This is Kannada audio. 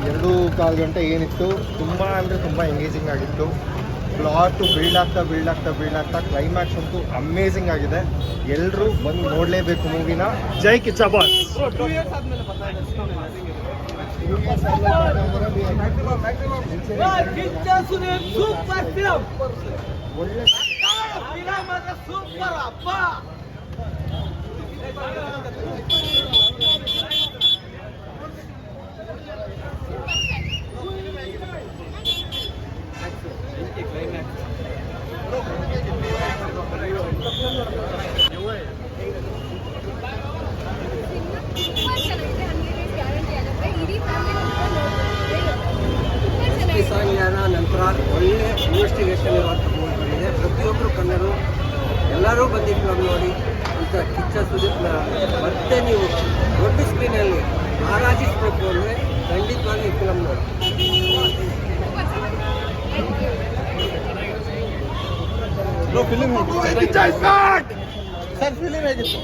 ಎರಡು ಕಾಲು ಗಂಟೆ ಏನಿತ್ತು, ತುಂಬ ಅಂದರೆ ತುಂಬ ಎಂಗೇಜಿಂಗ್ ಆಗಿತ್ತು. ಪ್ಲಾಟು ಬಿಲ್ಡ್ ಆಗ್ತಾ ಕ್ಲೈಮ್ಯಾಕ್ಸ್ ಅಂತೂ ಅಮೇಝಿಂಗ್ ಆಗಿದೆ. ಎಲ್ಲರೂ ಬಂದು ನೋಡಲೇಬೇಕು ಮೂವಿನ. ಜೈ ಕಿಚ್ಚ ಬಾಸ್. ನಂತರ ಒಳ್ಳೆ ಇನ್ವೆಸ್ಟಿಗೇಷನ್ ಇರುವಂಥ ಮೂವಿ ಬಂದಿದೆ. ಪ್ರತಿಯೊಬ್ಬರು ಕನ್ನಡರು ಎಲ್ಲರೂ ಬಂದು ಫಿಲಮ್ ನೋಡಿ ಅಂತ ಕಿಚ್ಚ ಸುದೀಪ್ನ ಮತ್ತೆ ನೀವು ದೊಡ್ಡ ಸ್ಕ್ರೀನಲ್ಲಿ ಆರಾಧಿಸಬೇಕು ಅಂದರೆ ಖಂಡಿತವಾಗಿ ಈ ಫಿಲಮ್ ನೋಡಿ. ಫಿಲಿಮ್ ಹೇಗಿತ್ತು?